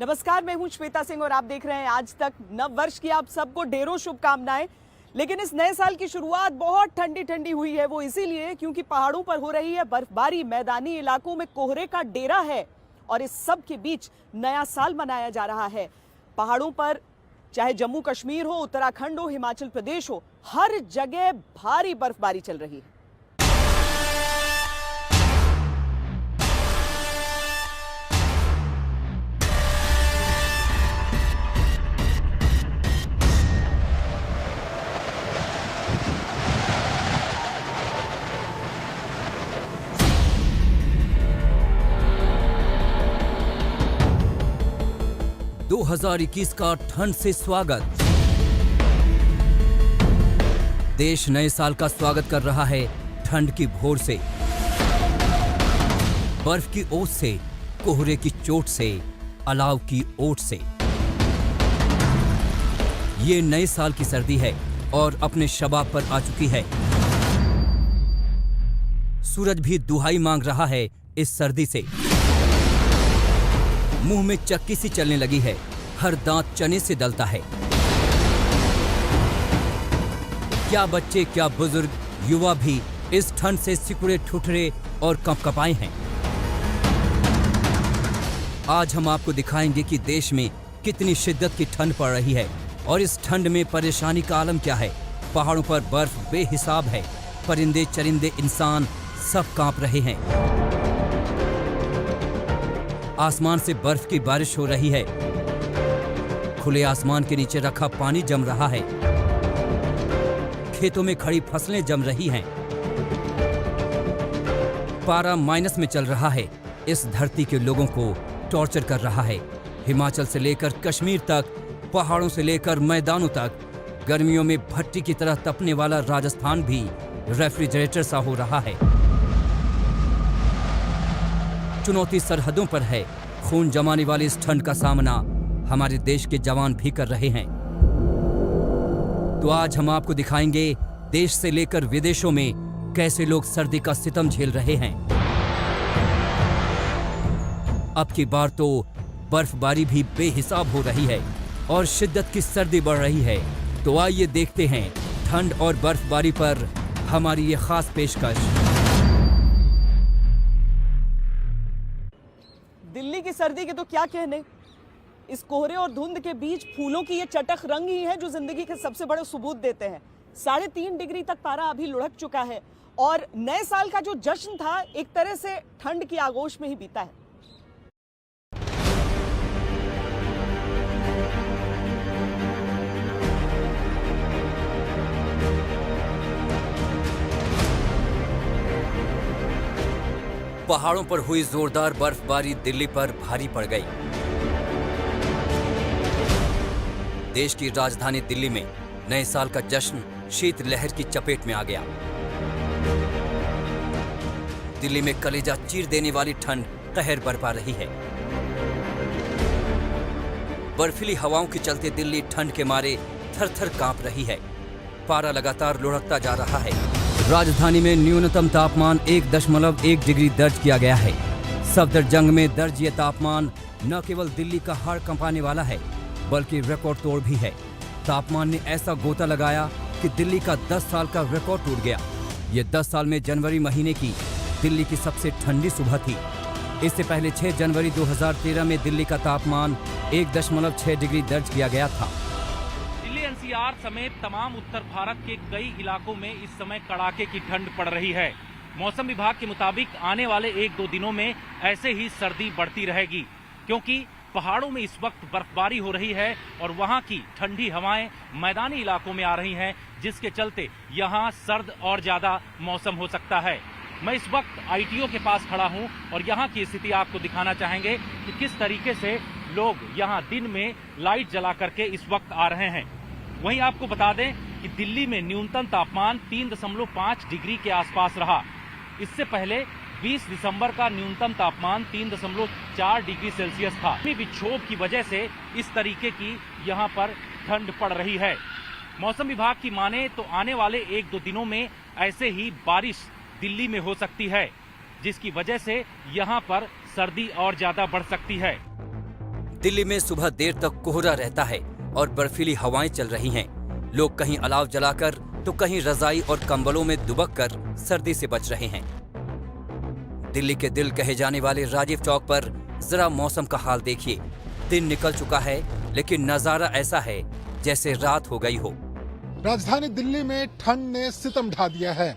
नमस्कार, मैं हूं श्वेता सिंह और आप देख रहे हैं आज तक। नव वर्ष की आप सबको ढेरों शुभकामनाएं। लेकिन इस नए साल की शुरुआत बहुत ठंडी ठंडी हुई है। वो इसीलिए क्योंकि पहाड़ों पर हो रही है बर्फबारी, मैदानी इलाकों में कोहरे का डेरा है और इस सब के बीच नया साल मनाया जा रहा है। पहाड़ों पर चाहे जम्मू कश्मीर हो, उत्तराखंड हो, हिमाचल प्रदेश हो, हर जगह भारी बर्फबारी चल रही है। 2021 का ठंड से स्वागत। देश नए साल का स्वागत कर रहा है ठंड की भोर से, बर्फ की ओस से, कोहरे की चोट से, अलाव की ओट से। ये नए साल की सर्दी है और अपने शबाब पर आ चुकी है। सूरज भी दुहाई मांग रहा है इस सर्दी से। मुंह में चक्की सी चलने लगी है, हर दांत चने से दलता है। क्या बच्चे, क्या बुजुर्ग, युवा भी इस ठंड से सिकुड़े ठुठरे और कंपकपाए हैं। आज हम आपको दिखाएंगे कि देश में कितनी शिद्दत की ठंड पड़ रही है और इस ठंड में परेशानी का आलम क्या है। पहाड़ों पर बर्फ बेहिसाब है, परिंदे, चरिंदे, इंसान सब कांप रहे हैं। आसमान से बर्फ की बारिश हो रही है, खुले आसमान के नीचे रखा पानी जम रहा है, खेतों में खड़ी फसलें जम रही हैं। पारा माइनस में चल रहा है, इस धरती के लोगों को टॉर्चर कर रहा है। हिमाचल से लेकर कश्मीर तक, पहाड़ों से लेकर मैदानों तक, गर्मियों में भट्टी की तरह तपने वाला राजस्थान भी रेफ्रिजरेटर सा हो रहा है। चुनौती सरहदों पर है, खून जमाने वाली इस ठंड का सामना हमारे देश के जवान भी कर रहे हैं। तो आज हम आपको दिखाएंगे देश से लेकर विदेशों में कैसे लोग सर्दी का सितम झेल रहे हैं। अब की बार तो बर्फबारी भी बेहिसाब हो रही है और शिद्दत की सर्दी बढ़ रही है। तो आइए देखते हैं ठंड और बर्फबारी पर हमारी ये खास पेशकश। दिल्ली की सर्दी के तो क्या कहने। इस कोहरे और धुंध के बीच फूलों की ये चटक रंग ही है जो जिंदगी के सबसे बड़े सबूत देते हैं। 3.5 डिग्री तक पारा अभी लुढ़क चुका है और नए साल का जो जश्न था एक तरह से ठंड की आगोश में ही बीता है। पहाड़ों पर हुई जोरदार बर्फबारी दिल्ली पर भारी पड़ गई। देश की राजधानी दिल्ली में नए साल का जश्न शीतलहर की चपेट में आ गया। दिल्ली में कलेजा चीर देने वाली ठंड कहर बरपा रही है। बर्फीली हवाओं के चलते दिल्ली ठंड के मारे थर-थर कांप रही है। पारा लगातार लुढ़कता जा रहा है। राजधानी में न्यूनतम तापमान 1.1 डिग्री दर्ज किया गया है। सफदरजंग में दर्ज ये तापमान न केवल दिल्ली का हाड़ कंपाने वाला है बल्कि रिकॉर्ड तोड़ भी है। तापमान ने ऐसा गोता लगाया कि दिल्ली का 10 साल का रिकॉर्ड टूट गया। ये 10 साल में जनवरी महीने की दिल्ली की सबसे ठंडी सुबह थी। इससे पहले 6 जनवरी 2013 में दिल्ली का तापमान 1.6 डिग्री दर्ज किया गया था। दिल्ली एनसीआर समेत तमाम उत्तर भारत के कई इलाकों में इस समय कड़ाके की ठंड पड़ रही है। मौसम विभाग के मुताबिक आने वाले 1-2 दिनों में ऐसे ही सर्दी बढ़ती रहेगी, क्योंकि पहाड़ों में इस वक्त बर्फबारी हो रही है और वहां की ठंडी हवाएं मैदानी इलाकों में आ रही हैं, जिसके चलते यहां सर्द और ज्यादा मौसम हो सकता है। मैं इस वक्त आईटीओ के पास खड़ा हूं और यहां की स्थिति आपको दिखाना चाहेंगे कि किस तरीके से लोग यहां दिन में लाइट जला करके इस वक्त आ रहे हैं। वहीं आपको बता दें कि दिल्ली में न्यूनतम तापमान 3.5 डिग्री के आसपास रहा। इससे पहले 20 दिसंबर का न्यूनतम तापमान 3.4 डिग्री सेल्सियस था। विक्षोभ की वजह से इस तरीके की यहां पर ठंड पड़ रही है। मौसम विभाग की माने तो आने वाले 1-2 दिनों में ऐसे ही बारिश दिल्ली में हो सकती है, जिसकी वजह से यहां पर सर्दी और ज्यादा बढ़ सकती है। दिल्ली में सुबह देर तक कोहरा रहता है और बर्फीली हवाएं चल रही हैं। लोग कहीं अलाव जलाकर तो कहीं रजाई और कंबलों में दुबक कर सर्दी से बच रहे हैं। दिल्ली के दिल कहे जाने वाले राजीव चौक पर जरा मौसम का हाल देखिए। दिन निकल चुका है लेकिन नजारा ऐसा है जैसे रात हो गई हो। राजधानी दिल्ली में ठंड ने सितम ढा दिया है।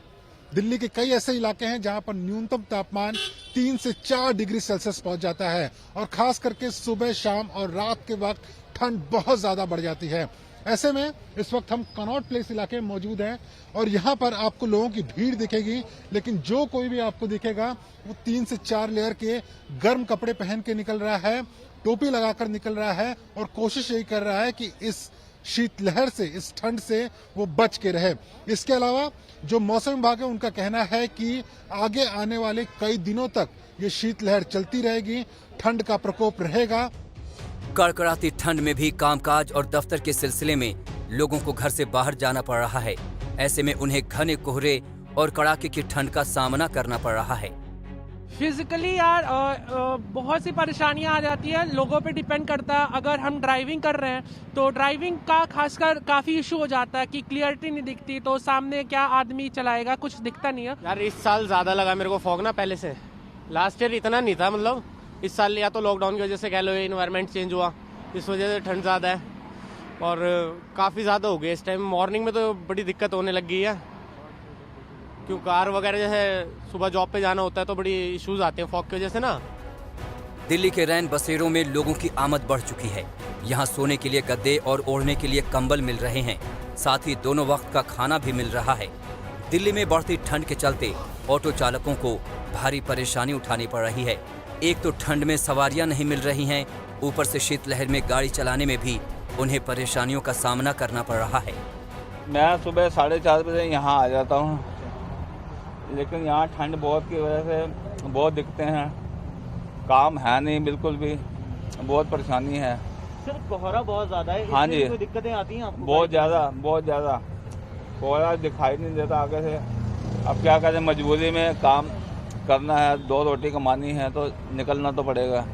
दिल्ली के कई ऐसे इलाके हैं जहां पर न्यूनतम तापमान 3 से 4 डिग्री सेल्सियस पहुंच जाता है और खास करके सुबह, शाम और रात के वक्त ठंड बहुत ज्यादा बढ़ जाती है। ऐसे में इस वक्त हम कनॉट प्लेस इलाके में मौजूद हैं और यहाँ पर आपको लोगों की भीड़ दिखेगी, लेकिन जो कोई भी आपको दिखेगा वो 3 से 4 लेयर के गर्म कपड़े पहन के निकल रहा है, टोपी लगाकर निकल रहा है और कोशिश यही कर रहा है कि इस शीतलहर से, इस ठंड से वो बच के रहे। इसके अलावा जो मौसम विभाग है उनका कहना है कि आगे आने वाले कई दिनों तक ये शीतलहर चलती रहेगी, ठंड का प्रकोप रहेगा। कड़कड़ाती ठंड में भी कामकाज और दफ्तर के सिलसिले में लोगों को घर से बाहर जाना पड़ रहा है। ऐसे में उन्हें घने कोहरे और कड़ाके की ठंड का सामना करना पड़ रहा है। फिजिकली यार बहुत सी परेशानियां आ जाती है, लोगों पे डिपेंड करता है। अगर हम ड्राइविंग कर रहे हैं तो ड्राइविंग का खासकर काफी इशू हो जाता है कि क्लियरिटी नहीं दिखती, तो सामने क्या आदमी चलाएगा, कुछ दिखता नहीं है। यार इस साल ज्यादा लगा मेरे को फॉग ना पहले से। लास्ट ईयर इतना नहीं था, मतलब इस साल या तो लॉकडाउन की वजह से कह लो, इन्वायरमेंट चेंज हुआ, इस वजह से ठंड ज़्यादा है और काफ़ी ज़्यादा हो गई। इस टाइम मॉर्निंग में तो बड़ी दिक्कत होने लग गई है, क्यों कार वगैरह जैसे सुबह जॉब पे जाना होता है तो बड़ी इश्यूज आते हैं फॉग की वजह से ना। दिल्ली के रैन बसेरों में लोगों की आमद बढ़ चुकी है। यहाँ सोने के लिए गद्दे और ओढ़ने के लिए कंबल मिल रहे हैं, साथ ही दोनों वक्त का खाना भी मिल रहा है। दिल्ली में बढ़ती ठंड के चलते ऑटो चालकों को भारी परेशानी उठानी पड़ रही है। एक तो ठंड में सवारियां नहीं मिल रही हैं, ऊपर से शीतलहर में गाड़ी चलाने में भी उन्हें परेशानियों का सामना करना पड़ रहा है। मैं सुबह 4:30 बजे यहाँ आ जाता हूँ, लेकिन यहाँ ठंड बहुत की वजह से बहुत दिक्कतें हैं, काम है नहीं बिल्कुल भी, बहुत परेशानी है। सिर्फ कोहरा बहुत ज़्यादा है। हाँ जी, कोई दिक्कतें आती हैं आपको? बहुत ज़्यादा कोहरा दिखाई नहीं देता आगे से। अब क्या करें, मजबूरी में काम करना है, 2 रोटी कमानी है तो निकलना तो पड़ेगा।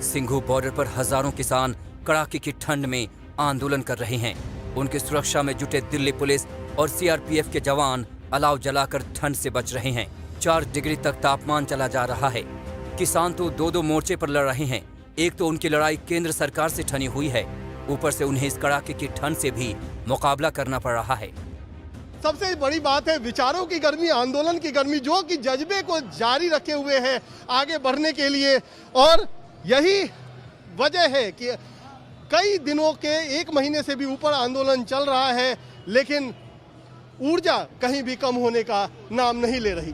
सिंघू बॉर्डर पर हजारों किसान कड़ाके की ठंड में आंदोलन कर रहे हैं। उनकी सुरक्षा में जुटे दिल्ली पुलिस और सीआरपीएफ के जवान अलाव जलाकर ठंड से बच रहे हैं। 4 डिग्री तक तापमान चला जा रहा है। किसान तो 2-2 मोर्चे पर लड़ रहे हैं। एक तो उनकी लड़ाई केंद्र सरकार से ठनी हुई है, ऊपर से उन्हें इस कड़ाके की ठंड से भी मुकाबला करना पड़ रहा है। सबसे बड़ी बात है विचारों की गर्मी, आंदोलन की गर्मी, जो कि जज्बे को जारी रखे हुए हैं आगे बढ़ने के लिए। और यही वजह है कि कई दिनों के 1 महीने से भी ऊपर आंदोलन चल रहा है, लेकिन ऊर्जा कहीं भी कम होने का नाम नहीं ले रही।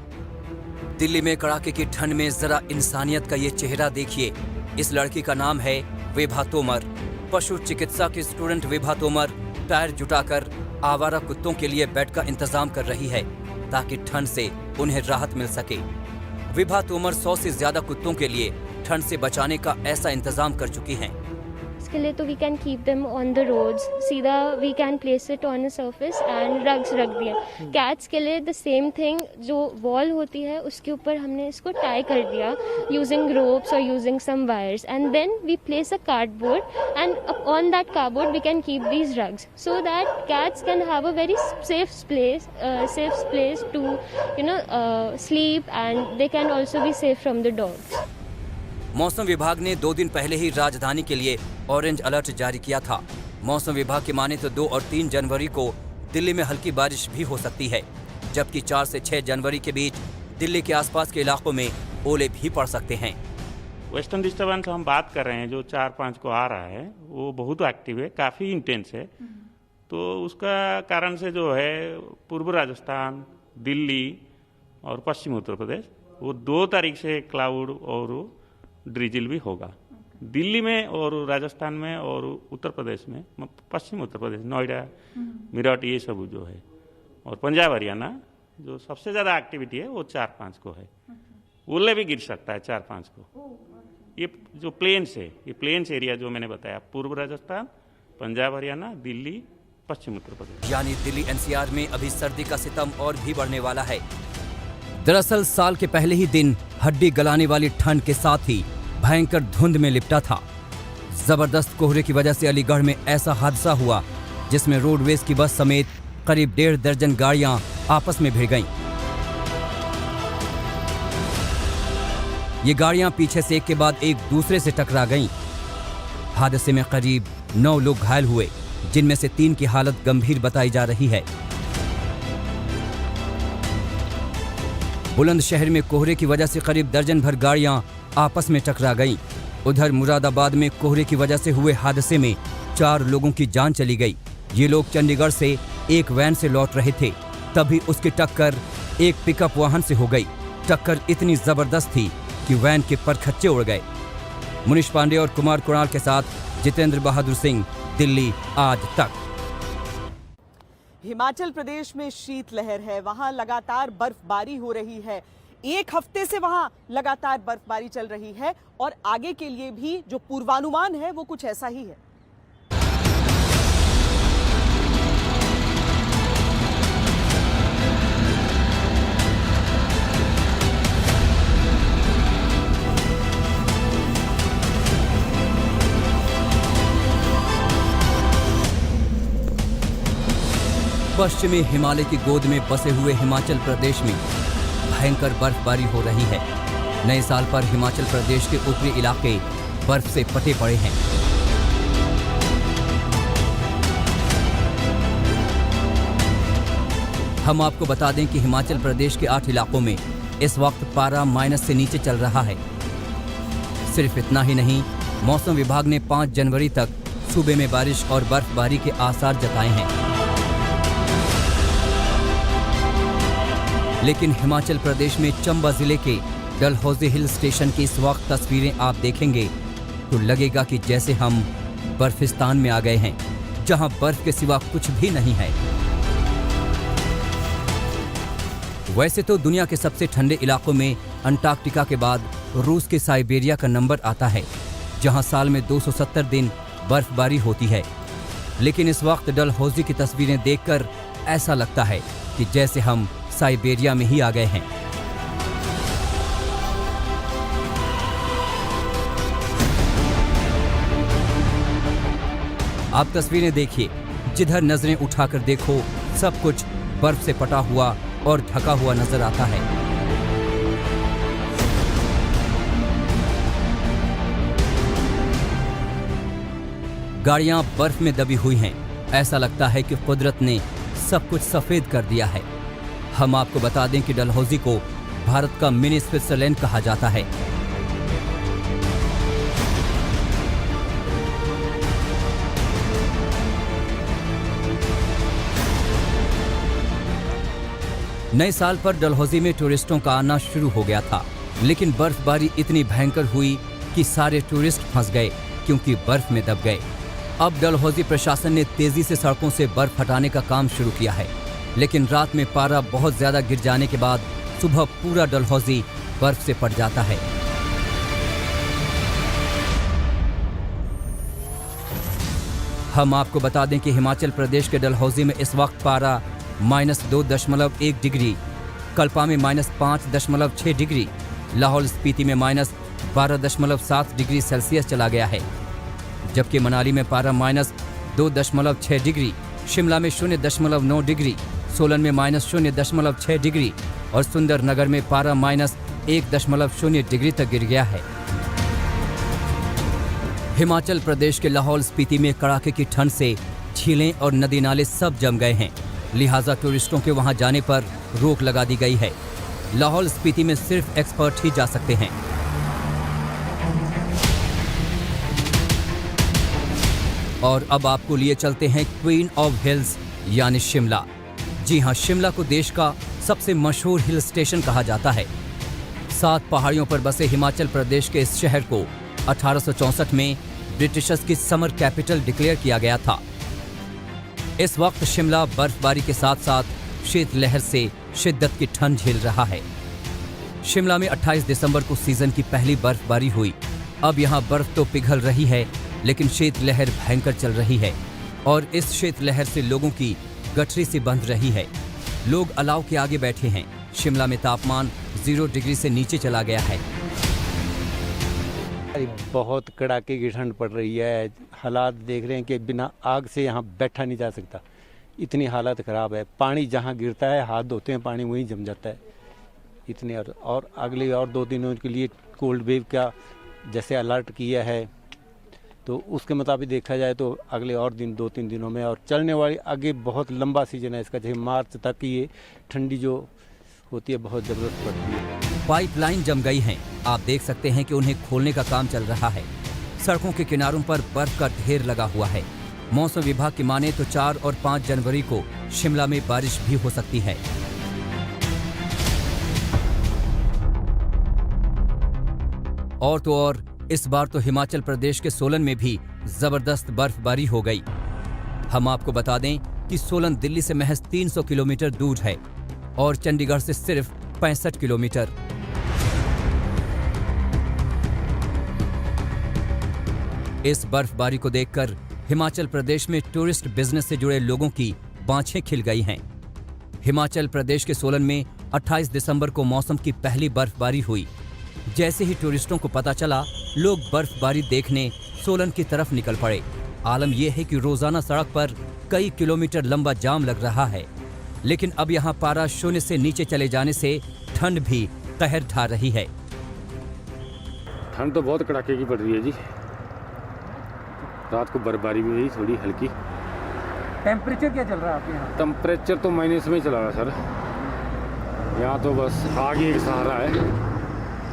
दिल्ली में कड़ाके की ठंड में जरा इंसानियत का ये चेहरा देखिए। इस लड़की का नाम है विभा तोमर। पशु चिकित्सा की स्टूडेंट विभा तोमर टायर जुटाकर आवारा कुत्तों के लिए बेड का इंतजाम कर रही है ताकि ठंड से उन्हें राहत मिल सके। विभा तोमर 100 से ज्यादा कुत्तों के लिए ठंड से बचाने का ऐसा इंतजाम कर चुकी हैं। इसके लिए तो we can keep them on the roads, सीधा we can place it on a surface and rugs रख दिए। कैट्स के लिए द सेम थिंग, जो वॉल होती है उसके ऊपर हमने इसको टाई कर दिया यूजिंग रोप्स और using some wires, and then we place a cardboard and on that cardboard we can keep these rugs so that cats can have a very safe place to sleep, and they can also be safe from the dogs. मौसम विभाग ने 2 दिन पहले ही राजधानी के लिए orange alert जारी किया था। मौसम विभाग की माने तो 2 और 3 जनवरी को दिल्ली में हल्की बारिश भी हो सकती है, जबकि 4 से 6 जनवरी के बीच दिल्ली के आसपास के इलाकों में ओले भी पड़ सकते हैं। वेस्टर्न डिस्टर्बेंस हम बात कर रहे हैं, जो 4-5 को आ रहा है वो बहुत एक्टिव है, काफ़ी इंटेंस है। तो उसका कारण से जो है पूर्व राजस्थान, दिल्ली और पश्चिम उत्तर प्रदेश, वो 2 तारीख से क्लाउड और ड्रिजिल भी होगा। दिल्ली में और राजस्थान में और उत्तर प्रदेश में, पश्चिम उत्तर प्रदेश, नोएडा, मेरठ, ये सब जो है, और पंजाब हरियाणा जो सबसे ज़्यादा एक्टिविटी है वो 4-5 को है। ओले भी गिर सकता है 4-5 को। ये जो प्लेन्स है, ये प्लेन्स एरिया जो मैंने बताया, पूर्व राजस्थान, पंजाब हरियाणा, दिल्ली, पश्चिम उत्तर प्रदेश, यानी दिल्ली एनसीआर में अभी सर्दी का सितम और भी बढ़ने वाला है। दरअसल साल के पहले ही दिन हड्डी गलाने वाली ठंड के साथ ही भयंकर धुंध में लिपटा था। जबरदस्त कोहरे की वजह से अलीगढ़ में ऐसा हादसा हुआ जिसमें रोडवेज की बस समेत करीब 1.5 दर्जन गाड़ियां आपस में भिड़ गईं। ये गाड़ियां पीछे से एक के बाद एक दूसरे से टकरा गईं। हादसे में करीब 9 लोग घायल हुए, जिनमें से 3 की हालत गंभीर बताई जा रही है। बुलंदशहर में कोहरे की वजह से करीब दर्जन भर गाड़ियां आपस में टकरा गईं। उधर मुरादाबाद में कोहरे की वजह से हुए हादसे में 4 लोगों की जान चली गई। ये लोग चंडीगढ़ से एक वैन से लौट रहे थे, तभी उसकी टक्कर एक पिकअप वाहन से हो गई। टक्कर इतनी जबरदस्त थी कि वैन के परखच्चे उड़ गए। मुनीश पांडे और कुमार कुणाल के साथ जितेंद्र बहादुर सिंह, दिल्ली आज तक। हिमाचल प्रदेश में शीतलहर है, वहां लगातार बर्फबारी हो रही है। एक हफ्ते से वहां लगातार बर्फबारी चल रही है और आगे के लिए भी जो पूर्वानुमान है वो कुछ ऐसा ही है। पश्चिमी हिमालय की गोद में बसे हुए हिमाचल प्रदेश में भयंकर बर्फबारी हो रही है। नए साल पर हिमाचल प्रदेश के ऊपरी इलाके बर्फ से पटे पड़े हैं। हम आपको बता दें कि हिमाचल प्रदेश के 8 इलाकों में इस वक्त पारा माइनस से नीचे चल रहा है। सिर्फ इतना ही नहीं, मौसम विभाग ने 5 जनवरी तक सूबे में बारिश और बर्फबारी के आसार जताए हैं। लेकिन हिमाचल प्रदेश में चंबा जिले के डलहौजी हिल स्टेशन की इस वक्त तस्वीरें आप देखेंगे तो लगेगा कि जैसे हम बर्फिस्तान में आ गए हैं, जहां बर्फ के सिवा कुछ भी नहीं है। वैसे तो दुनिया के सबसे ठंडे इलाकों में अंटार्कटिका के बाद रूस के साइबेरिया का नंबर आता है, जहां साल में 270 दिन बर्फबारी होती है। लेकिन इस वक्त डलहौजी की तस्वीरें देखकर ऐसा लगता है कि जैसे हम साइबेरिया में ही आ गए हैं। आप तस्वीरें देखिए, जिधर नजरें उठाकर देखो सब कुछ बर्फ से पटा हुआ और ढका हुआ नजर आता है। गाड़ियां बर्फ में दबी हुई हैं। ऐसा लगता है कि कुदरत ने सब कुछ सफेद कर दिया है। हम आपको बता दें कि डलहौजी को भारत का मिनी स्विट्जरलैंड कहा जाता है। नए साल पर डलहौजी में टूरिस्टों का आना शुरू हो गया था, लेकिन बर्फबारी इतनी भयंकर हुई कि सारे टूरिस्ट फंस गए क्योंकि बर्फ में दब गए। अब डलहौजी प्रशासन ने तेजी से सड़कों से बर्फ हटाने का काम शुरू किया है, लेकिन रात में पारा बहुत ज्यादा गिर जाने के बाद सुबह पूरा डलहौजी बर्फ से पट जाता है। हम आपको बता दें कि हिमाचल प्रदेश के डलहौजी में इस वक्त पारा -2.1 डिग्री, कल्पा में -5.6 डिग्री, लाहौल स्पीति में -12.7 डिग्री सेल्सियस चला गया है, जबकि मनाली में पारा -2.6 डिग्री, शिमला में 0.9 डिग्री, सोलन में -0.6 डिग्री और सुंदरनगर में पारा -1.0 डिग्री तक गिर गया है। हिमाचल प्रदेश के लाहौल स्पीति में कड़ाके की ठंड से झीलें और नदी नाले सब जम गए हैं, लिहाजा टूरिस्टों के वहां जाने पर रोक लगा दी गई है। लाहौल स्पीति में सिर्फ एक्सपर्ट ही जा सकते हैं। और अब आपको लिए चलते हैं क्वीन ऑफ हिल्स यानी शिमला। जी हां, शिमला को देश का सबसे मशहूर हिल स्टेशन कहा जाता है। 7 पहाड़ियों पर बसे हिमाचल प्रदेश के इस शहर को 1864 में ब्रिटिशर्स की समर कैपिटल डिक्लेयर किया गया था। इस वक्त शिमला बर्फबारी के साथ साथ शीतलहर से शिद्दत की ठंड झेल रहा है। शिमला में 28 दिसंबर को सीजन की पहली बर्फबारी हुई। अब यहाँ बर्फ तो पिघल रही है, लेकिन शीतलहर भयंकर चल रही है और इस शीतलहर से लोगों की गठरी से बंध रही है। लोग अलाव के आगे बैठे हैं। शिमला में तापमान 0 डिग्री से नीचे चला गया है। बहुत कड़ाके की ठंड पड़ रही है। हालात देख रहे हैं कि बिना आग से यहाँ बैठा नहीं जा सकता, इतनी हालत ख़राब है। पानी जहाँ गिरता है, हाथ धोते हैं, पानी वहीं जम जाता है इतने। और अगले और 2 दिनों के लिए कोल्ड वेव का जैसे अलर्ट किया है, तो उसके मुताबिक देखा जाए तो अगले और 2-3 दिनों में और चलने वाली आगे बहुत लंबा सीजन है इसका, जैसे मार्च तक ये ठंडी जो होती है बहुत ज़बरदस्त पड़ती है। पाइपलाइन जम गई हैं। आप देख सकते हैं कि उन्हें खोलने का काम चल रहा है। सड़कों के किनारों पर बर्फ का ढेर लगा हुआ है। मौसम विभाग की माने तो 4 और 5 जनवरी को शिमला में बारिश भी हो सकती है। और तो और इस बार तो हिमाचल प्रदेश के सोलन में भी जबरदस्त बर्फबारी हो गई। हम आपको बता दें कि सोलन दिल्ली से महज 300 किलोमीटर दूर है और चंडीगढ़ से सिर्फ 65 किलोमीटर। इस बर्फबारी को देखकर हिमाचल प्रदेश में टूरिस्ट बिजनेस से जुड़े लोगों की बाँछें खिल गई हैं। हिमाचल प्रदेश के सोलन में 28 दिसंबर को मौसम की पहली बर्फबारी हुई। जैसे ही टूरिस्टों को पता चला, लोग बर्फबारी देखने सोलन की तरफ निकल पड़े। आलम यह है कि रोजाना सड़क पर कई किलोमीटर लंबा जाम लग रहा है, लेकिन अब यहाँ पारा 0 से नीचे चले जाने से ठंड भी कहर ढा रही है। ठंड तो बहुत कड़ाके की पड़ रही है जी। रात को बर्फबारी भी हुई थोड़ी हल्की। टेम्परेचर क्या चल रहा है आपके यहाँ? टेम्परेचर तो माइनस में ही चला रहा है सर। यहाँ तो बस आग ही एक सहारा है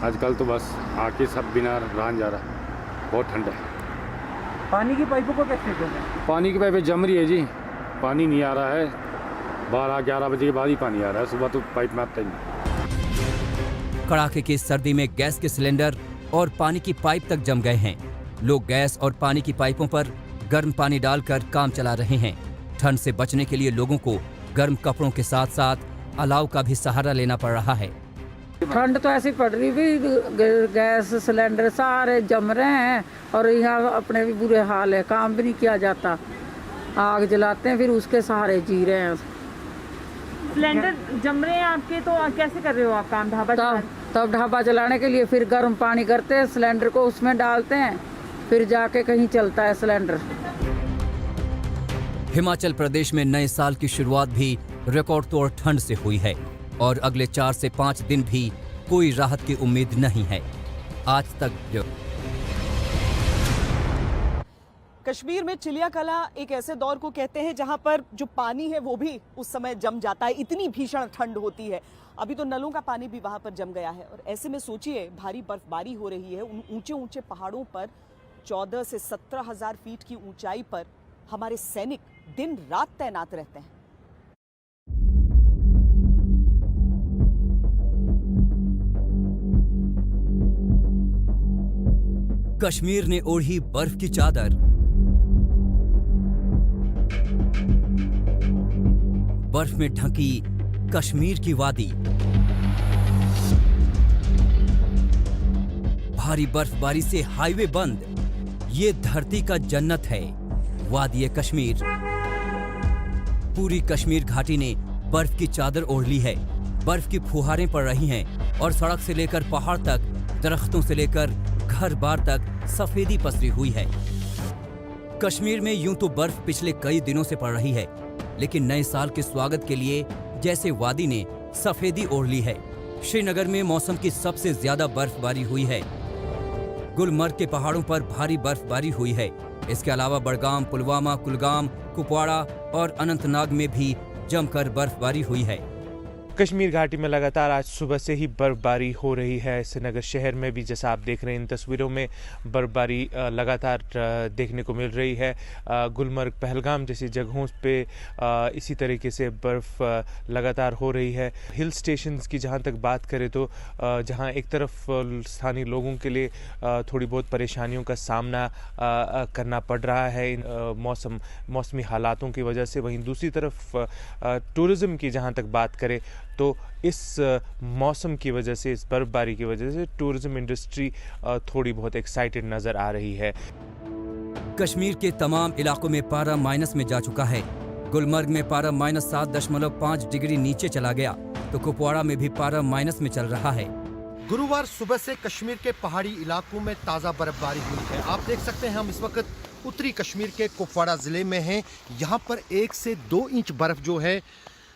आजकल, तो बस आग के सब बिना रान जा रहा है। बहुत ठंड है। पानी की पाइपों को कैसे देखोगे? पानी की पाइपें जम रही है जी, पानी नहीं आ रहा है। 12-11 बजे के बाद ही पानी आ रहा है, सुबह तो पाइप में आता ही नहीं। कड़ाके की सर्दी में गैस के सिलेंडर और पानी की पाइप तक जम गए हैं। लोग गैस और पानी की पाइपों पर गर्म पानी डालकर काम चला रहे हैं। ठंड से बचने के लिए लोगों को गर्म कपड़ों के साथ साथ अलाव का भी सहारा लेना पड़ रहा है। ठंड तो ऐसी पड़ रही भी, गैस सिलेंडर सारे जम रहे हैं और यहाँ अपने भी बुरे हाल है, काम भी नहीं किया जाता। आग जलाते हैं फिर उसके सहारे जी रहे हैं। सिलेंडर जम रहे हैं आपके, तो कैसे कर रहे हो आप काम? तब ढाबा जलाने के लिए फिर गर्म पानी करते हैं, सिलेंडर को उसमें डालते हैं, फिर जाके कहीं चलता है सिलेंडर। हिमाचल प्रदेश में नए साल की शुरुआत भी रिकॉर्ड तोड़ ठंड से हुई है और अगले 4 से 5 दिन भी कोई राहत की उम्मीद नहीं है। आज तक कश्मीर में चिलिया कला एक ऐसे दौर को कहते हैं जहां पर जो पानी है वो भी उस समय जम जाता है, इतनी भीषण ठंड होती है। अभी तो नलों का पानी भी वहां पर जम गया है और ऐसे में सोचिए भारी बर्फबारी हो रही है। उन ऊंचे ऊंचे पहाड़ों पर 14 से 17,000 फीट की ऊंचाई पर हमारे सैनिक दिन रात तैनात रहते हैं। कश्मीर ने ओढ़ी बर्फ की चादर, बर्फ में ढकी कश्मीर की वादी। भारी बर्फबारी से हाईवे बंद, ये धरती का जन्नत है वादी कश्मीर। पूरी कश्मीर घाटी ने बर्फ की चादर ओढ़ ली है। बर्फ की फुहारें पड़ रही हैं और सड़क से लेकर पहाड़ तक, दरख्तों से लेकर घर बार तक सफेदी पसरी हुई है। कश्मीर में यूं तो बर्फ पिछले कई दिनों से पड़ रही है, लेकिन नए साल के स्वागत के लिए जैसे वादी ने सफेदी ओढ़ ली है। श्रीनगर में मौसम की सबसे ज्यादा बर्फबारी हुई है। गुलमर्ग के पहाड़ों पर भारी बर्फबारी हुई है। इसके अलावा बड़गाम, पुलवामा, कुलगाम, कुपवाड़ा और अनंतनाग में भी जमकर बर्फबारी हुई है। कश्मीर घाटी में लगातार आज सुबह से ही बर्फबारी हो रही है। श्रीनगर शहर में भी जैसा आप देख रहे हैं इन तस्वीरों में, बर्फबारी लगातार देखने को मिल रही है। गुलमर्ग, पहलगाम जैसी जगहों पे इसी तरीके से बर्फ़ लगातार हो रही है। हिल स्टेशंस की जहां तक बात करें तो जहां एक तरफ स्थानीय लोगों के लिए थोड़ी बहुत परेशानियों का सामना करना पड़ रहा है इन मौसमी हालातों की वजह से, वहीं दूसरी तरफ टूरिज़्म की जहां तक बात करें तो इस मौसम की वजह से, इस बर्फबारी की वजह से टूरिज्म इंडस्ट्री थोड़ी बहुत एक्साइटेड नजर आ रही है। कश्मीर के तमाम इलाकों में पारा माइनस में जा चुका है। गुलमर्ग में पारा -7.5 डिग्री नीचे चला गया तो कुपवाड़ा में भी पारा माइनस में चल रहा है। गुरुवार सुबह से कश्मीर के पहाड़ी इलाकों में ताज़ा बर्फबारी हुई है। आप देख सकते हैं हम इस वक्त उत्तरी कश्मीर के कुपवाड़ा ज़िले में हैं। यहाँ पर 1 से 2 इंच बर्फ़ जो है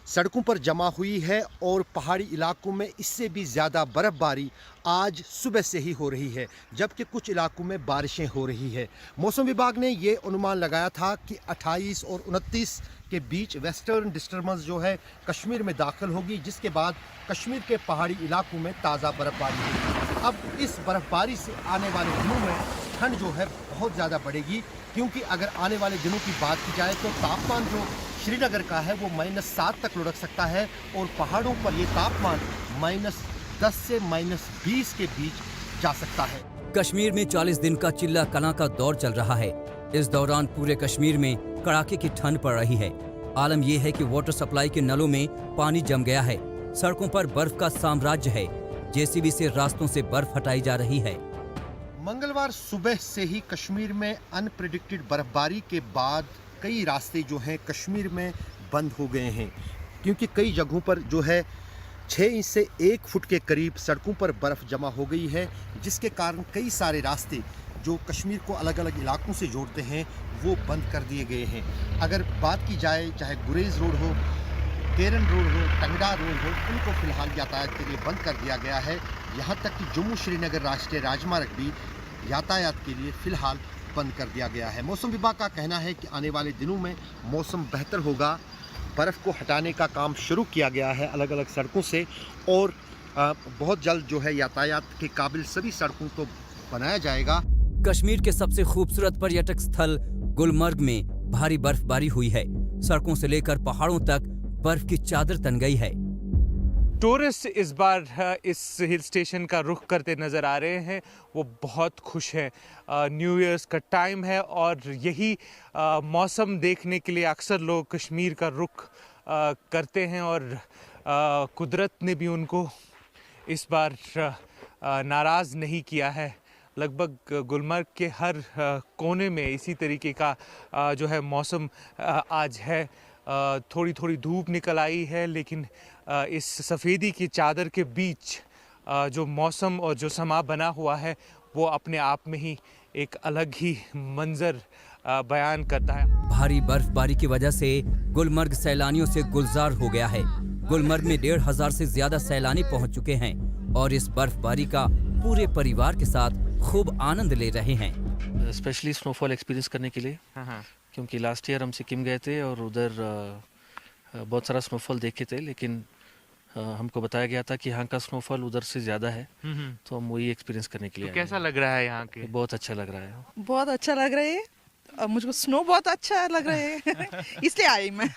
सड़कों पर जमा हुई है और पहाड़ी इलाकों में इससे भी ज़्यादा बर्फ़बारी आज सुबह से ही हो रही है, जबकि कुछ इलाकों में बारिशें हो रही है। मौसम विभाग ने ये अनुमान लगाया था कि 28 और 29 के बीच वेस्टर्न डिस्टर्बेंस जो है कश्मीर में दाखिल होगी, जिसके बाद कश्मीर के पहाड़ी इलाकों में ताज़ा बर्फ़बारी होगी। अब इस बर्फ़बारी से आने वाले दिनों में ठंड जो है बहुत ज़्यादा बढ़ेगी, क्योंकि अगर आने वाले दिनों की बात की जाए तो तापमान जो श्रीनगर का है वो -7 तक लुढ़क सकता है और पहाड़ों पर ये तापमान -10 से -20 के बीच जा सकता है। कश्मीर में 40 दिन का चिल्ला कला का दौर चल रहा है। इस दौरान पूरे कश्मीर में कड़ाके की ठंड पड़ रही है। आलम यह है कि वाटर सप्लाई के नलों में पानी जम गया है। सड़कों पर बर्फ का साम्राज्य है। जेसीबी से रास्तों से बर्फ हटाई जा रही है। मंगलवार सुबह से ही कश्मीर में अनप्रेडिक्टेड बर्फबारी के बाद कई रास्ते जो हैं कश्मीर में बंद हो गए हैं, क्योंकि कई जगहों पर जो है 6 इंच से 1 फुट के करीब सड़कों पर बर्फ़ जमा हो गई है, जिसके कारण कई सारे रास्ते जो कश्मीर को अलग अलग इलाकों से जोड़ते हैं वो बंद कर दिए गए हैं। अगर बात की जाए चाहे गुरेज रोड हो, केरन रोड हो, टंगड़ा रोड हो, उनको फिलहाल यातायात के लिए बंद कर दिया गया है। यहाँ तक कि जम्मू श्रीनगर राष्ट्रीय राजमार्ग भी यातायात के लिए फ़िलहाल बंद कर दिया गया है। मौसम विभाग का कहना है कि आने वाले दिनों में मौसम बेहतर होगा। बर्फ़ को हटाने का काम शुरू किया गया है अलग अलग सड़कों से और बहुत जल्द जो है यातायात के काबिल सभी सड़कों को बनाया जाएगा। कश्मीर के सबसे खूबसूरत पर्यटक स्थल गुलमर्ग में भारी बर्फबारी हुई है। सड़कों से लेकर पहाड़ों तक बर्फ की चादर तन गई है। टूरिस्ट इस बार इस हिल स्टेशन का रुख करते नज़र आ रहे हैं। वो बहुत खुश हैं। न्यू ईयर्स का टाइम है और यही मौसम देखने के लिए अक्सर लोग कश्मीर का रुख करते हैं और कुदरत ने भी उनको इस बार नाराज़ नहीं किया है। लगभग गुलमर्ग के हर कोने में इसी तरीके का जो है मौसम आज है। थोड़ी थोड़ी धूप निकल आई है, लेकिन इस सफ़ेदी की चादर के बीच जो मौसम और जो समा बना हुआ है वो अपने आप में ही एक अलग ही मंजर बयान करता है। भारी बर्फबारी की वजह से गुलमर्ग सैलानियों से गुलजार हो गया है। गुलमर्ग में 1500 से ज्यादा सैलानी पहुंच चुके हैं और इस बर्फबारी का पूरे परिवार के साथ खूब आनंद ले रहे हैं। स्पेशली स्नोफॉल एक्सपीरियंस करने के लिए, क्योंकि लास्ट ईयर हम सिक्किम गए थे और उधर बहुत सारा स्नोफॉल देखे थे, लेकिन हमको बताया गया था कि यहाँ का स्नोफॉल उधर से ज़्यादा है, तो हम वही एक्सपीरियंस करने के लिए। तो कैसा लग रहा है यहाँ के? बहुत अच्छा लग रहा है। बहुत अच्छा लग रहा है। मुझको स्नो बहुत अच्छा लग रहा है इसलिए आई मैं।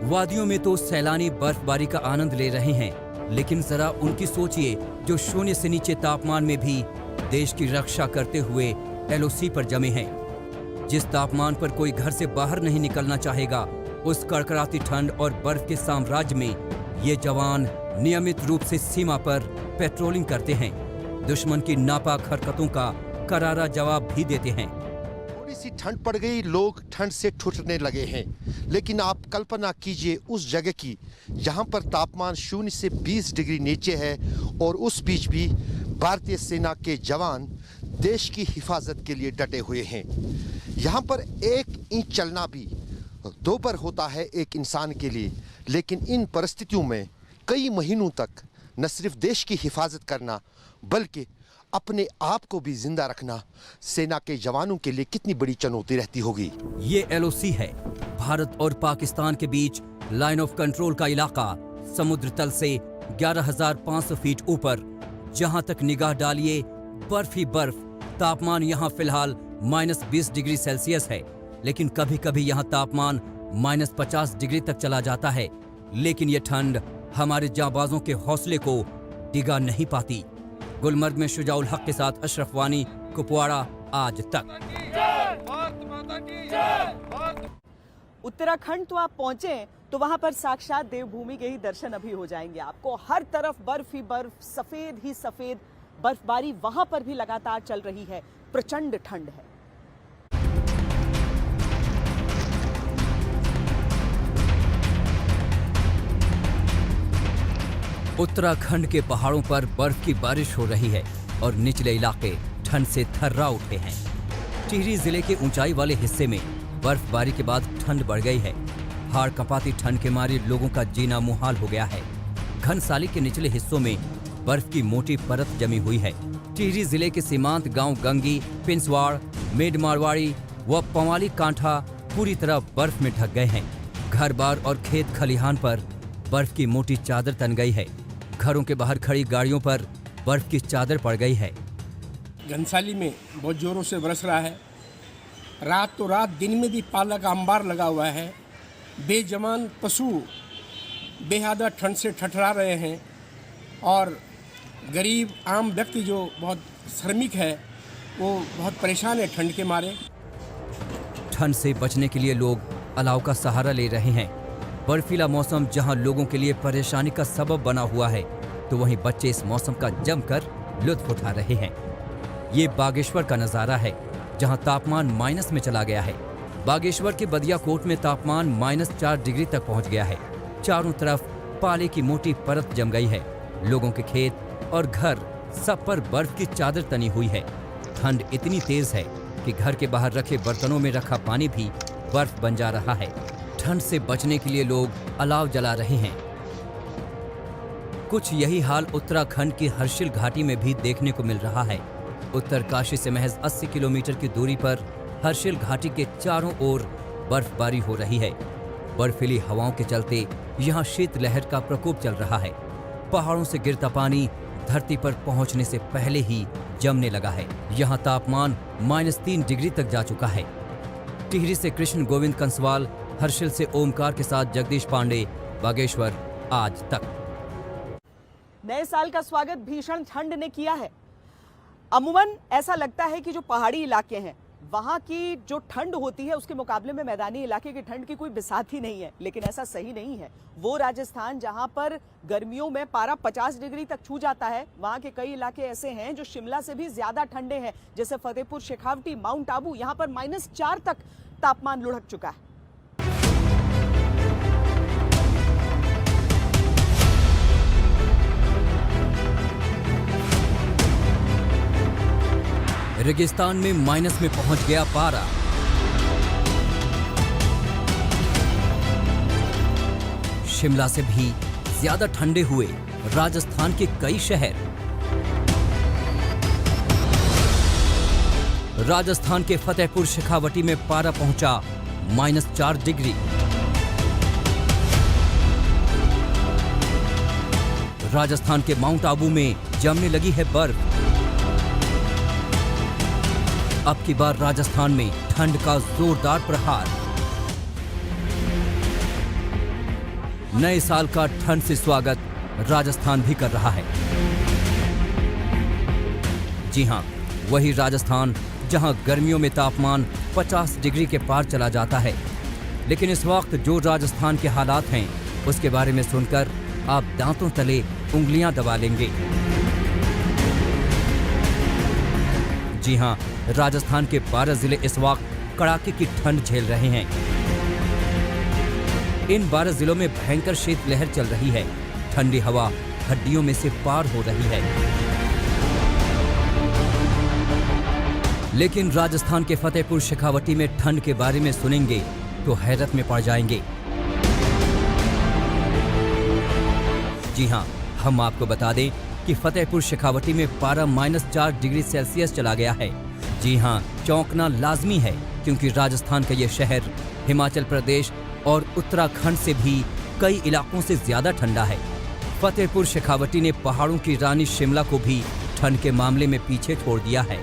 वादियों में तो सैलानी बर्फबारी का आनंद ले रहे हैं, लेकिन जरा उनकी सोचिए जो शून्य से नीचे तापमान में भी देश की रक्षा करते हुए एलओसी पर जमे हैं। जिस तापमान पर कोई घर से बाहर नहीं निकलना चाहेगा, उस कड़कड़ाती ठंड और बर्फ के साम्राज्य में ये जवान नियमित रूप से सीमा पर पेट्रोलिंग करते हैं। दुश्मन की नापाक हरकतों का करारा जवाब भी देते हैं। थोड़ी सी ठंड पड़ गई, लोग ठंड से ठुठरने लगे हैं, लेकिन आप कल्पना कीजिए उस जगह की जहां पर तापमान 0 से 20 डिग्री नीचे है और उस बीच भी भारतीय सेना के जवान देश की हिफाजत के लिए डटे हुए हैं। यहाँ पर 1 इंच चलना भी दोपहर होता है एक इंसान के लिए, लेकिन इन परिस्थितियों में कई महीनों तक न सिर्फ देश की हिफाजत करना बल्कि अपने आप को भी जिंदा रखना सेना के जवानों के लिए कितनी बड़ी चुनौती रहती होगी। ये एलओसी है, भारत और पाकिस्तान के बीच लाइन ऑफ कंट्रोल का इलाका, समुद्र तल से 11,500 फीट ऊपर। जहां तक निगाह डालिए बर्फ ही बर्फ। तापमान यहाँ फिलहाल -20 डिग्री सेल्सियस है, लेकिन कभी कभी यहाँ तापमान -50 डिग्री तक चला जाता है। लेकिन ये ठंड हमारे जांबाजों के हौसले को डिगा नहीं पाती। गुलमर्ग में शुजाउल हक के साथ अशरफ वानी, कुपवाड़ा, आज तक। उत्तराखंड तो आप पहुंचे तो वहां पर साक्षात देवभूमि के ही दर्शन अभी हो जाएंगे आपको। हर तरफ बर्फ ही बर्फ, सफेद ही सफेद। बर्फबारी वहां पर भी लगातार चल रही है। प्रचंड ठंड है। उत्तराखंड के पहाड़ों पर बर्फ की बारिश हो रही है और निचले इलाके ठंड से थर्रा उठे हैं। टिहरी जिले के ऊंचाई वाले हिस्से में बर्फबारी के बाद ठंड बढ़ गई है। हाड़ कंपाती ठंड के मारे लोगों का जीना मुहाल हो गया है। घनसाली के निचले हिस्सों में बर्फ की मोटी परत जमी हुई है। टिहरी जिले के सीमांत गांव गंगी, पिंसवाड़, मेडमारवाड़ी व पवाली कांठा पूरी तरह बर्फ में ढक गए हैं। घर बार और खेत खलिहान पर बर्फ की मोटी चादर तन गई है। घरों के बाहर खड़ी गाड़ियों पर बर्फ की चादर पड़ गई है। घनसाली में बहुत जोरों से बरस रहा है। रात तो रात, दिन में भी पाला का अंबार लगा हुआ है। बेजवान पशु बेहद ठंड से ठठरा रहे हैं और गरीब आम व्यक्ति जो बहुत श्रमिक है वो बहुत परेशान है ठंड के मारे। ठंड से बचने के लिए लोग अलाव का सहारा ले रहे हैं। बर्फीला मौसम जहां लोगों के लिए परेशानी का सबब बना हुआ है, तो वहीं बच्चे इस मौसम का जमकर लुत्फ उठा रहे हैं। ये बागेश्वर का नजारा है, जहां तापमान माइनस में चला गया है। बागेश्वर के बदियाकोट में तापमान -4 डिग्री तक पहुंच गया है। चारों तरफ पाले की मोटी परत जम गई है। लोगों के खेत और घर सब पर बर्फ की चादर तनी हुई है। ठंड इतनी तेज है कि घर के बाहर रखे बर्तनों में रखा पानी भी बर्फ बन जा रहा है। ठंड से बचने के लिए लोग अलाव जला रहे हैं। कुछ यही हाल उत्तराखंड की हर्षिल घाटी में भी देखने को मिल रहा है। उत्तरकाशी से महज 80 किलोमीटर की दूरी पर हर्षिल घाटी के चारों ओर बर्फबारी हो रही है। बर्फीली हवाओं के चलते यहाँ शीतलहर का प्रकोप चल रहा है। पहाड़ों से गिरता पानी धरती पर पहुंचने से पहले ही जमने लगा है। यहाँ तापमान -3 डिग्री तक जा चुका है। टिहरी से कृष्ण गोविंद कंसवाल, हर्षिल से ओमकार के साथ जगदीश पांडे, बागेश्वर आज तक। नए साल का स्वागत भीषण ठंड ने किया है। अमूमन ऐसा लगता है कि जो पहाड़ी इलाके हैं वहां की जो ठंड होती है उसके मुकाबले में मैदानी इलाके की ठंड की कोई बिसात ही नहीं है, लेकिन ऐसा सही नहीं है। वो राजस्थान जहां पर गर्मियों में पारा 50 डिग्री तक छू जाता है, वहां के कई इलाके ऐसे हैं जो शिमला से भी ज्यादा ठंडे हैं, जैसे फतेहपुर शेखावटी, माउंट आबू। यहां पर -4 तक तापमान लुढ़क चुका है। रेगिस्तान में माइनस में पहुंच गया पारा। शिमला से भी ज्यादा ठंडे हुए राजस्थान के कई शहर। राजस्थान के फतेहपुर शेखावटी में पारा पहुंचा -4 डिग्री। राजस्थान के माउंट आबू में जमने लगी है बर्फ। अब की बार राजस्थान में ठंड का जोरदार प्रहार। नए साल का ठंड से स्वागत राजस्थान भी कर रहा है। जी हां, वही राजस्थान जहां गर्मियों में तापमान 50 डिग्री के पार चला जाता है। लेकिन इस वक्त जो राजस्थान के हालात हैं उसके बारे में सुनकर आप दांतों तले उंगलियां दबा लेंगे। जी हां, राजस्थान के 12 जिले इस वक्त कड़ाके की ठंड झेल रहे हैं। इन 12 जिलों में भयंकर शीतलहर चल रही है। ठंडी हवा हड्डियों में से पार हो रही है। लेकिन राजस्थान के फतेहपुर शेखावटी में ठंड के बारे में सुनेंगे तो हैरत में पड़ जाएंगे। जी हां, हम आपको बता दें कि फतेहपुर शेखावटी में पारा -4 डिग्री सेल्सियस चला गया है। जी हां, चौंकना लाजमी है क्योंकि राजस्थान का ये शहर हिमाचल प्रदेश और उत्तराखंड से भी कई इलाकों से ज्यादा ठंडा है। फतेहपुर शेखावटी ने पहाड़ों की रानी शिमला को भी ठंड के मामले में पीछे छोड़ दिया है।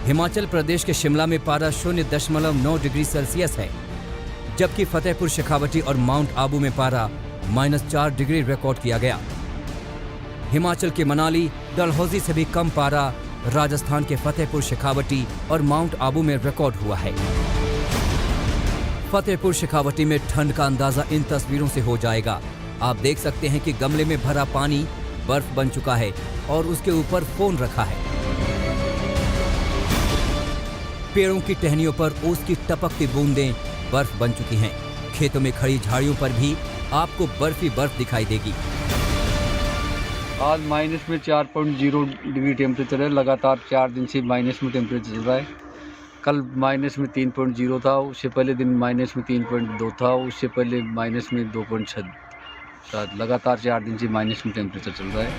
हिमाचल प्रदेश के शिमला में पारा 0.9 डिग्री सेल्सियस है, जबकि फतेहपुर शेखावटी और माउंट आबू में पारा -4 डिग्री रिकॉर्ड किया गया। हिमाचल के मनाली, डलहौजी से भी कम पारा राजस्थान के फतेहपुर शेखावटी और माउंट आबू में रिकॉर्ड हुआ है। फतेहपुर शेखावटी में ठंड का अंदाजा इन तस्वीरों से हो जाएगा। आप देख सकते हैं कि गमले में भरा पानी बर्फ बन चुका है और उसके ऊपर फोन रखा है। पेड़ों की टहनियों पर ओस की टपकती बूंदें बर्फ बन चुकी हैं। खेतों में खड़ी झाड़ियों पर भी आपको बर्फ ही बर्फ दिखाई देगी। आज माइनस में 4.0 डिग्री टेम्परेचर है। लगातार 4 दिन से माइनस में टेम्परेचर चल रहा है। कल माइनस में 3.0 था, उससे पहले दिन माइनस में 3.2 था, उससे पहले माइनस में 2.7। लगातार 4 दिन से माइनस में टेम्परेचर चल रहा है।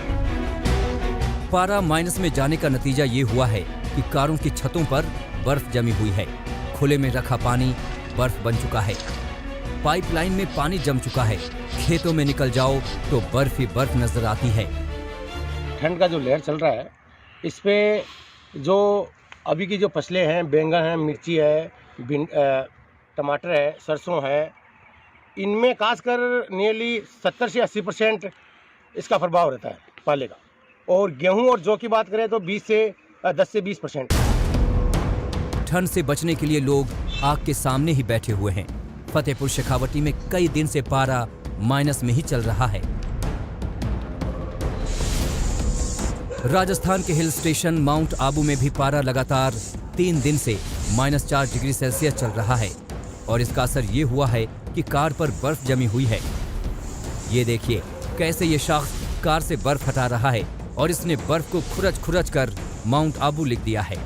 पारा माइनस में जाने का नतीजा ये हुआ है कि कारों की छतों पर बर्फ जमी हुई है। खुले में रखा पानी बर्फ बन चुका है। पाइपलाइन में पानी जम चुका है। खेतों में निकल जाओ तो बर्फ ही बर्फ नजर आती है। ठंड का जो लहर चल रहा है, इस पे जो अभी की जो फसलें हैं, बैंगन है, मिर्ची है, टमाटर है, सरसों है, इनमें खासकर नियरली 70 से 80% इसका प्रभाव रहता है पाले का। और गेहूं और जौ की बात करें तो 10 से 20%। ठंड से बचने के लिए लोग आग के सामने ही बैठे हुए हैं। फतेहपुर शेखावटी में कई दिन से पारा माइनस में ही चल रहा है। राजस्थान के हिल स्टेशन माउंट आबू में भी पारा लगातार 3 दिन से -4 डिग्री सेल्सियस चल रहा है और इसका असर ये हुआ है कि कार पर बर्फ जमी हुई है। ये देखिए कैसे ये शख्स कार से बर्फ हटा रहा है और इसने बर्फ को खुरच कर माउंट आबू लिख दिया है।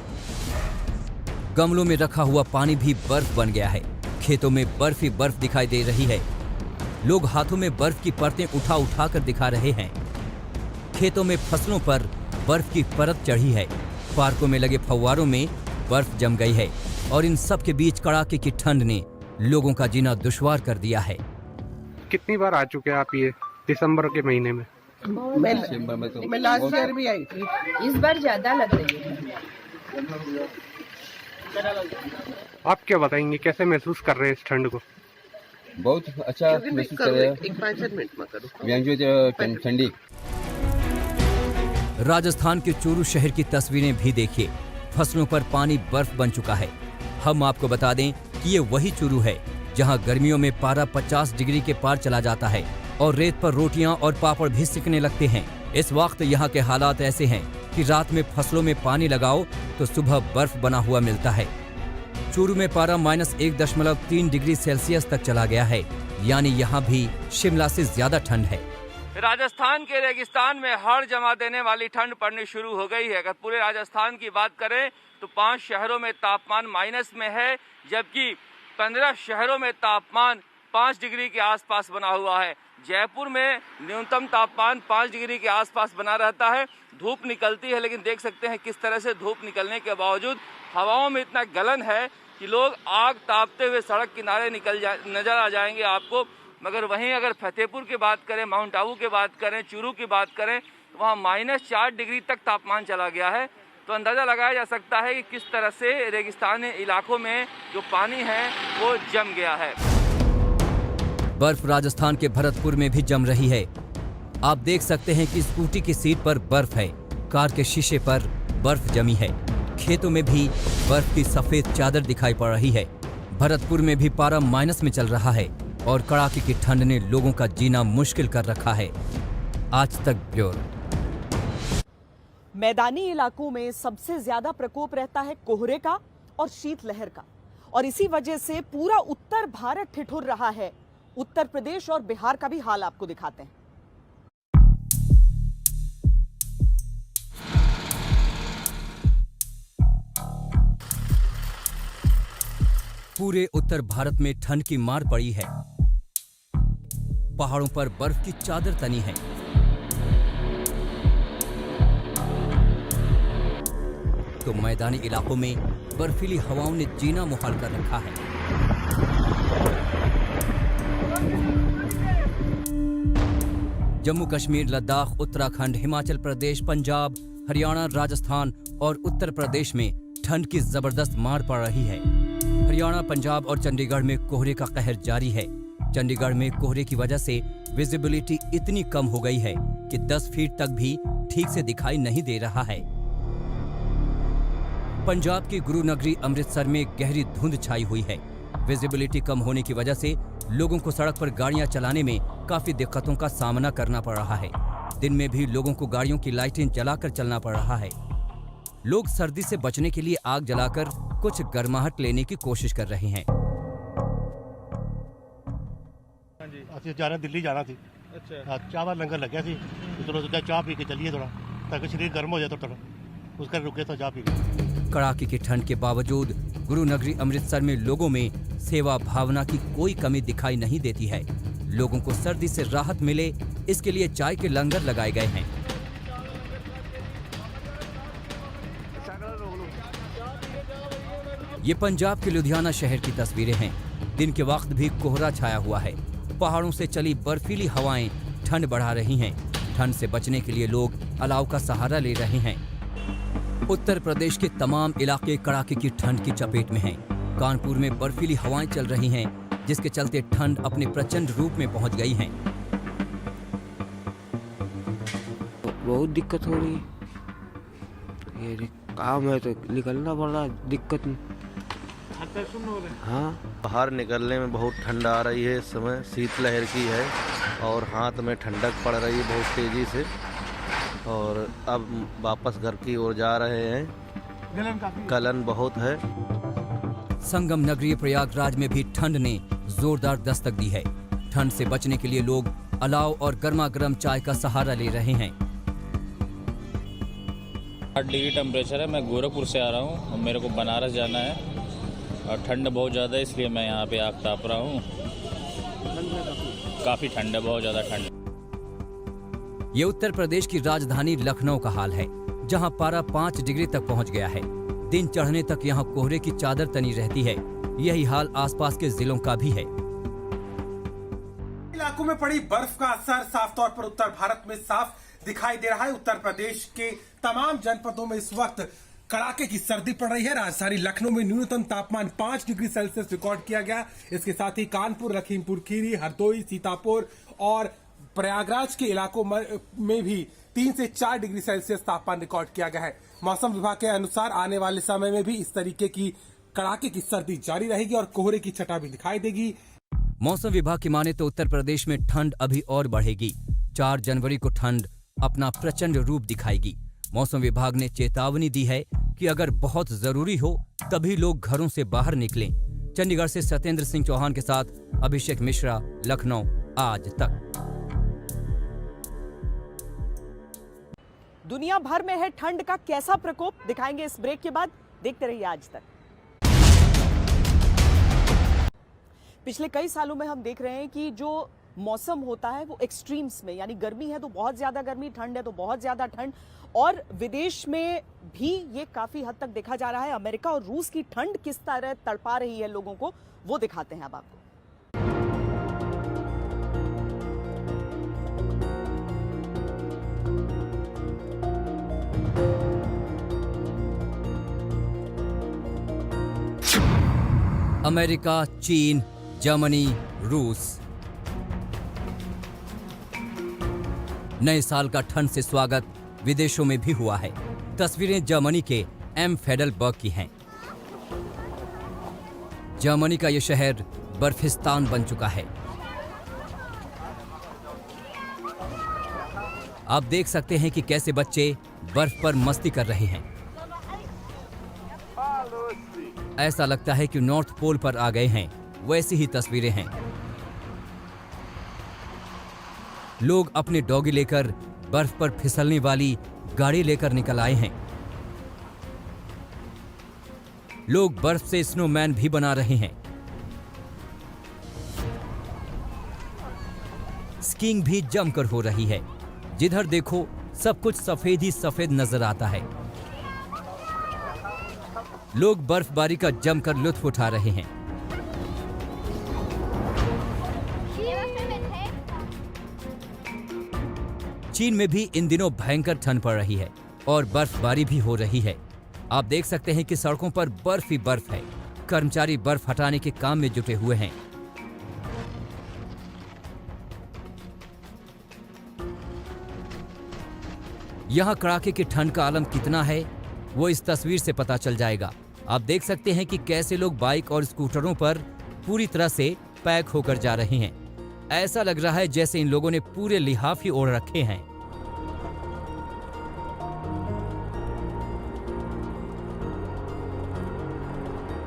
गमलों में रखा हुआ पानी भी बर्फ बन गया है। खेतों में बर्फ ही बर्फ दिखाई दे रही है। लोग हाथों में बर्फ की परतें उठा कर दिखा रहे हैं। खेतों में फसलों पर बर्फ की परत चढ़ी है। पार्कों में लगे फव्वारों में बर्फ जम गई है और इन सब के बीच कड़ाके की ठंड ने लोगों का जीना दुश्वार कर दिया है। कितनी बार आ चुके हैं आप ये दिसंबर के महीने में? मैं लास्ट ईयर भी आई थी, इस बार ज्यादा लग रही है। आप क्या बताएंगे, कैसे महसूस कर रहे हैं इस ठंड को? बहुत अच्छा महसूस कर रहे हैं ठंडी। राजस्थान के चूरू शहर की तस्वीरें भी देखिए। फसलों पर पानी बर्फ बन चुका है। हम आपको बता दें कि ये वही चूरू है जहां गर्मियों में पारा 50 डिग्री के पार चला जाता है और रेत पर रोटियां और पापड़ भी सिकने लगते हैं। इस वक्त यहाँ के हालात ऐसे हैं कि रात में फसलों में पानी लगाओ तो सुबह बर्फ बना हुआ मिलता है। चूरू में पारा -1.3 डिग्री सेल्सियस तक चला गया है, यानी यहाँ भी शिमला से ज्यादा ठंड है। राजस्थान के रेगिस्तान में हाड़ जमा देने वाली ठंड पड़नी शुरू हो गई है। अगर पूरे राजस्थान की बात करें तो 5 शहरों में तापमान माइनस में है, जबकि 15 शहरों में तापमान 5 डिग्री के आसपास बना हुआ है। जयपुर में न्यूनतम तापमान 5 डिग्री के आसपास बना रहता है। धूप निकलती है, लेकिन देख सकते हैं किस तरह से धूप निकलने के बावजूद हवाओं में इतना गलन है कि लोग आग तापते हुए सड़क किनारे नजर आ जाएंगे आपको। मगर वहीं अगर फतेहपुर की बात करें, माउंट आबू की बात करें, चूरू की बात करें तो वहाँ -4 डिग्री तक तापमान चला गया है। तो अंदाज़ा लगाया जा सकता है कि किस तरह से रेगिस्तानी इलाकों में जो पानी है वो जम गया है। बर्फ राजस्थान के भरतपुर में भी जम रही है। आप देख सकते हैं कि स्कूटी की सीट पर बर्फ है। कार के शीशे पर बर्फ जमी है। खेतों में भी बर्फ की सफेद चादर दिखाई पड़ रही है। भरतपुर में भी पारा माइनस में चल रहा है और कड़ाके की ठंड ने लोगों का जीना मुश्किल कर रखा है। आज तक ब्यूरो। मैदानी इलाकों में सबसे ज्यादा प्रकोप रहता है कोहरे का और शीतलहर का, और इसी वजह से पूरा उत्तर भारत ठिठुर रहा है। उत्तर प्रदेश और बिहार का भी हाल आपको दिखाते हैं। पूरे उत्तर भारत में ठंड की मार पड़ी है। पहाड़ों पर बर्फ की चादर तनी है। तो मैदानी इलाकों में बर्फीली हवाओं ने जीना मुहाल कर रखा है। जम्मू कश्मीर, लद्दाख, उत्तराखंड, हिमाचल प्रदेश, पंजाब, हरियाणा, राजस्थान और उत्तर प्रदेश में ठंड की जबरदस्त मार पड़ रही है। हरियाणा, पंजाब और चंडीगढ़ में कोहरे का कहर जारी है। चंडीगढ़ में कोहरे की वजह से विजिबिलिटी इतनी कम हो गई है कि 10 फीट तक भी ठीक से दिखाई नहीं दे रहा है। पंजाब की गुरु नगरी अमृतसर में गहरी धुंध छाई हुई है। विजिबिलिटी कम होने की वजह से लोगों को सड़क पर गाड़ियां चलाने में काफी दिक्कतों का सामना करना पड़ रहा है। दिन में भी लोगों को गाड़ियों की लाइटें जलाकर चलना पड़ रहा है। लोग सर्दी से बचने के लिए आग जलाकर कुछ गर्माहट लेने की कोशिश कर रहे हैं। ਅਸੀਂ ਜਾਣਾ ਦਿੱਲੀ ਜਾਣਾ ਸੀ अच्छा चाह का लंगर लग गया सी चलो सोचा चाह पी के चलिए थोड़ा ताकि शरीर गर्म हो जाए तो थोड़ा उसका रुके तो चाह पी के। कड़ाके की ठंड के बावजूद गुरु नगरी अमृतसर में लोगों में सेवा भावना की कोई कमी दिखाई नहीं देती है। लोगों को सर्दी से राहत मिले इसके लिए चाय के लंगर लगाए गए हैं। ये पंजाब के लुधियाना शहर की तस्वीरें हैं। दिन के वक्त भी कोहरा छाया हुआ है। पहाड़ों से चली बर्फीली हवाएं ठंड बढ़ा रही हैं। ठंड से बचने के लिए लोग अलाव का सहारा ले रहे हैं। उत्तर प्रदेश के तमाम इलाके कड़ाके की ठंड की चपेट में हैं। कानपुर में बर्फीली हवाएं चल रही हैं, जिसके चलते ठंड अपने प्रचंड रूप में पहुंच गई है। बहुत दिक्कत हो रही है। ये काम है तो निकलना पड़ रहा, दिक्कत नहीं। हाँ, बाहर निकलने में बहुत ठंड आ रही है। इस समय शीतलहर की है और हाथ में ठंडक पड़ रही है बहुत तेजी से। और अब वापस घर की ओर जा रहे हैं। गलन बहुत है। संगम नगरी प्रयागराज में भी ठंड ने जोरदार दस्तक दी है। ठंड से बचने के लिए लोग अलाव और गर्मा गर्म चाय का सहारा ले रहे हैं। 8 डिग्री टेम्परेचर है। मैं गोरखपुर से आ रहा हूँ और मेरे को बनारस जाना है और ठंड बहुत ज़्यादा है, इसलिए मैं यहाँ पे आग ताप रहा हूँ। काफ़ी ठंड है, बहुत ज़्यादा ठंड। ये उत्तर प्रदेश की राजधानी लखनऊ का हाल है, जहाँ पारा 5 डिग्री तक पहुँच गया है। दिन चढ़ने तक यहाँ कोहरे की चादर तनी रहती है। यही हाल आसपास के जिलों का भी है। इलाकों में पड़ी बर्फ का असर साफ तौर पर उत्तर भारत में साफ दिखाई दे रहा है। उत्तर प्रदेश के तमाम जनपदों में इस वक्त कड़ाके की सर्दी पड़ रही है। राजधानी लखनऊ में न्यूनतम तापमान 5 डिग्री सेल्सियस रिकॉर्ड किया गया। इसके साथ ही कानपुर, लखीमपुर खीरी, हरदोई, सीतापुर और प्रयागराज के इलाकों में भी 3 से 4 डिग्री सेल्सियस तापमान रिकॉर्ड किया गया है। मौसम विभाग के अनुसार आने वाले समय में भी इस तरीके की कड़ाके की सर्दी जारी रहेगी और कोहरे की छटा भी दिखाई देगी। मौसम विभाग की माने तो उत्तर प्रदेश में ठंड अभी और बढ़ेगी। 4 जनवरी को ठंड अपना प्रचंड रूप दिखाएगी। मौसम विभाग ने चेतावनी दी है कि अगर बहुत जरूरी हो तभी लोग घरों से बाहर निकलें। चंडीगढ़ से सत्येंद्र सिंह चौहान के साथ अभिषेक मिश्रा, लखनऊ, आज तक। दुनिया भर में है ठंड का कैसा प्रकोप, दिखाएंगे इस ब्रेक के बाद। देखते रहिए आज तक। पिछले कई सालों में हम देख रहे हैं कि जो मौसम होता है वो एक्सट्रीम्स में, यानी गर्मी है तो बहुत ज्यादा गर्मी, ठंड है तो बहुत ज्यादा ठंड। और विदेश में भी ये काफी हद तक देखा जा रहा है। अमेरिका और रूस की ठंड किस तरह तड़पा रही है लोगों को, वो दिखाते हैं अब आपको। अमेरिका, चीन, जर्मनी, रूस। नए साल का ठंड से स्वागत विदेशों में भी हुआ है। तस्वीरें जर्मनी के एम फेडलबर्ग की हैं। जर्मनी का यह शहर बर्फिस्तान बन चुका है। आप देख सकते हैं कि कैसे बच्चे बर्फ पर मस्ती कर रहे हैं। ऐसा लगता है कि नॉर्थ पोल पर आ गए हैं। वैसी ही तस्वीरें हैं। लोग अपने डॉगी लेकर बर्फ पर फिसलने वाली गाड़ी लेकर निकल आए हैं। लोग बर्फ से स्नोमैन भी बना रहे हैं। स्कीइंग भी जमकर हो रही है। जिधर देखो सब कुछ सफेद ही सफेद नजर आता है। लोग बर्फबारी का जमकर लुत्फ उठा रहे हैं। चीन में भी इन दिनों भयंकर ठंड पड़ रही है और बर्फबारी भी हो रही है। आप देख सकते हैं कि सड़कों पर बर्फ ही बर्फ है। कर्मचारी बर्फ हटाने के काम में जुटे हुए हैं। यहाँ कड़ाके की ठंड का आलम कितना है वो इस तस्वीर से पता चल जाएगा। आप देख सकते हैं कि कैसे लोग बाइक और स्कूटरों पर पूरी तरह से पैक होकर जा रहे हैं। ऐसा लग रहा है जैसे इन लोगों ने पूरे लिहाफ ही ओढ़ रखे हैं।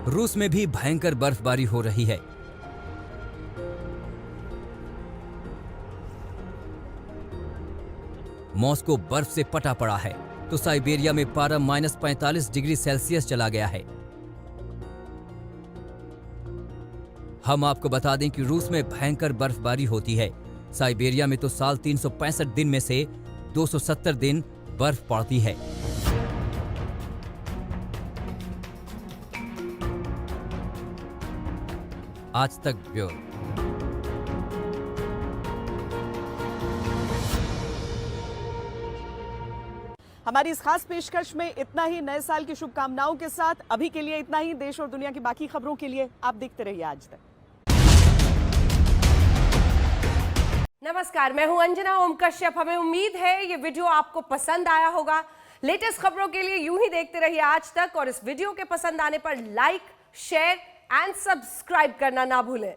रूस में भी भयंकर बर्फबारी हो रही है। मॉस्को बर्फ से पटा पड़ा है तो साइबेरिया में पारा -45 डिग्री सेल्सियस चला गया है। हम आपको बता दें कि रूस में भयंकर बर्फबारी होती है। साइबेरिया में तो साल 365 दिन में से 270 दिन बर्फ पड़ती है। आज तक ब्यूरो। हमारी इस खास पेशकश में इतना ही। नए साल की शुभकामनाओं के साथ अभी के लिए इतना ही। देश और दुनिया की बाकी खबरों के लिए आप देखते रहिए आज तक। नमस्कार, मैं हूं अंजना ओम कश्यप। हमें उम्मीद है ये वीडियो आपको पसंद आया होगा। लेटेस्ट खबरों के लिए यूं ही देखते रहिए आज तक और इस वीडियो के पसंद आने पर लाइक, शेयर एंड सब्सक्राइब करना ना भूलें।